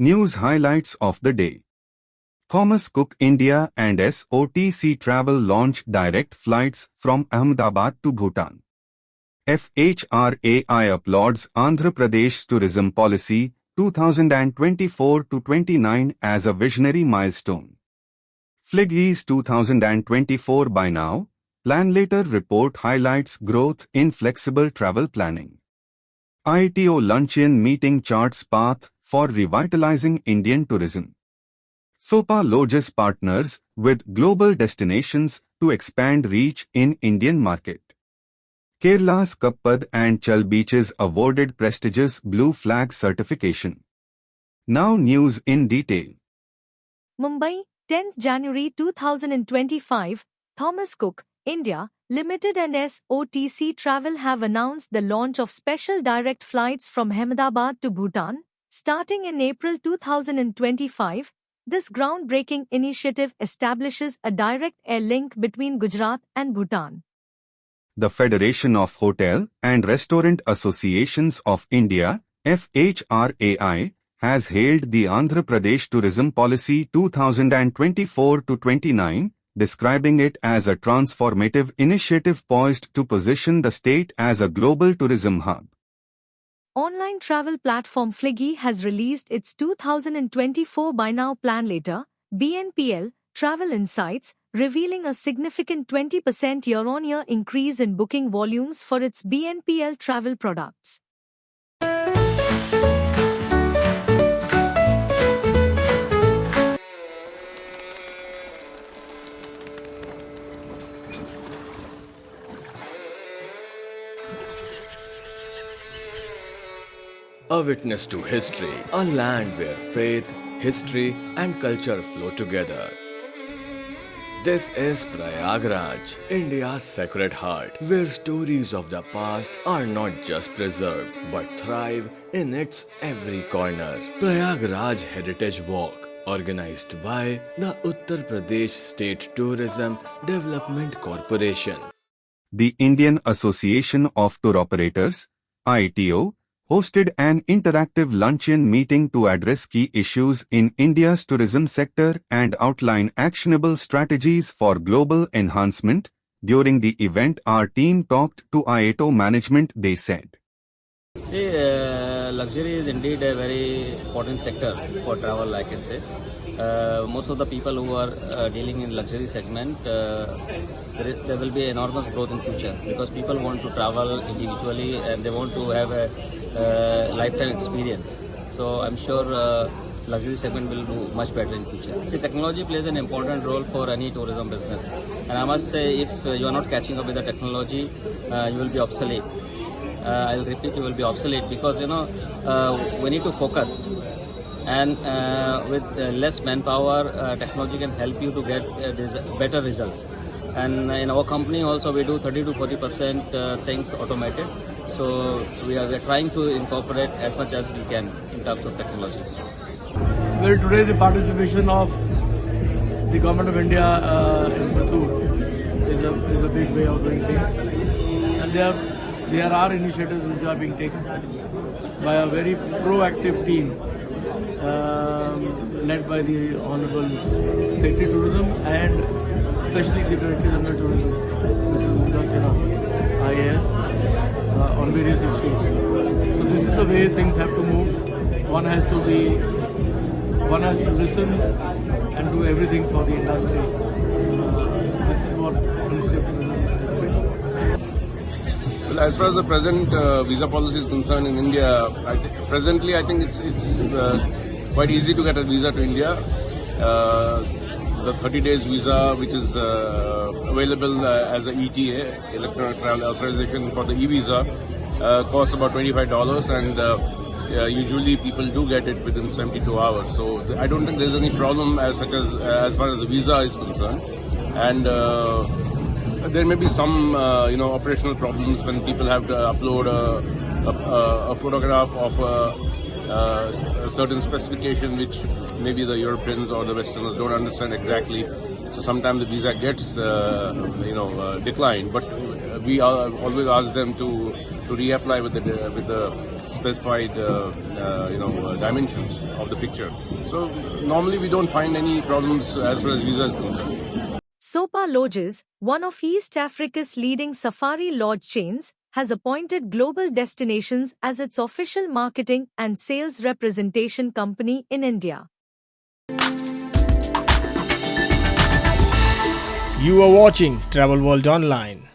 News highlights of the day. Thomas Cook India and SOTC Travel launch direct flights from Ahmedabad to Bhutan. FHRAI applauds Andhra Pradesh tourism policy 2024-29 as a visionary milestone. FLIGG's 2024 Buy Now, Plan Later report highlights growth in flexible travel planning. ITO luncheon meeting charts path for revitalizing Indian tourism. SOPA lodges partners with global destinations to expand reach in Indian market. Kerala's Kappad and Chal beaches awarded prestigious Blue Flag certification. Now news in detail. Mumbai, 10th January 2025, Thomas Cook, India, Limited and SOTC Travel have announced the launch of special direct flights from Ahmedabad to Bhutan, starting in April 2025. This groundbreaking initiative establishes a direct air link between Gujarat and Bhutan. The Federation of Hotel and Restaurant Associations of India, FHRAI, has hailed the Andhra Pradesh Tourism Policy 2024-29, describing it as a transformative initiative poised to position the state as a global tourism hub. Online travel platform FLIGGY has released its 2024 Buy Now Plan Later (BNPL) travel insights, revealing a significant 20% year-on-year increase in booking volumes for its BNPL travel products. A witness to history, a land where faith, history and culture flow together. This is Prayagraj, India's sacred heart, where stories of the past are not just preserved but thrive in its every corner. Prayagraj Heritage Walk, organized by the Uttar Pradesh State Tourism Development Corporation. The Indian Association of Tour Operators, ITO, hosted an interactive luncheon meeting to address key issues in India's tourism sector and outline actionable strategies for global enhancement. During the event, our team talked to ITO management. They said, See, luxury is indeed a very important sector for travel, I can say. Most of the people who are dealing in luxury segment, there will be enormous growth in future because people want to travel individually and they want to have a lifetime experience. So I'm sure luxury segment will do much better in future. See, technology plays an important role for any tourism business. And I must say, if you are not catching up with the technology, you will be obsolete. I'll repeat, you will be obsolete because, we need to focus. And with less manpower, technology can help you to get better results. And in our company also, we do 30 to 40% things automated. So we are trying to incorporate as much as we can in terms of technology. Well, today the participation of the Government of India in Fattur is a big way of doing things. And there are initiatives which are being taken by a very proactive team led by the Honorable Secretary Tourism and especially the Director General Tourism, Mrs. Munga Sinha, IAS, on various issues. So this is the way things have to move. One has to listen and do everything for the industry. This is what Ministry of Tourism has been. Well, as far as the present visa policy is concerned in India, presently I think it's quite easy to get a visa to India. The 30 days visa, which is available as an ETA, Electronic Travel Authorization for the e-visa, costs about $25 and usually people do get it within 72 hours. So I don't think there's any problem as far as the visa is concerned. And there may be some operational problems when people have to upload a photograph of a certain specification which maybe the Europeans or the Westerners don't understand exactly. So sometimes the visa gets declined, but we always ask them to reapply with the specified dimensions of the picture. So normally we don't find any problems as far as visa is concerned. Sopa Lodges, one of East Africa's leading safari lodge chains, has appointed Global Destinations as its official marketing and sales representation company in India. You are watching Travel World Online.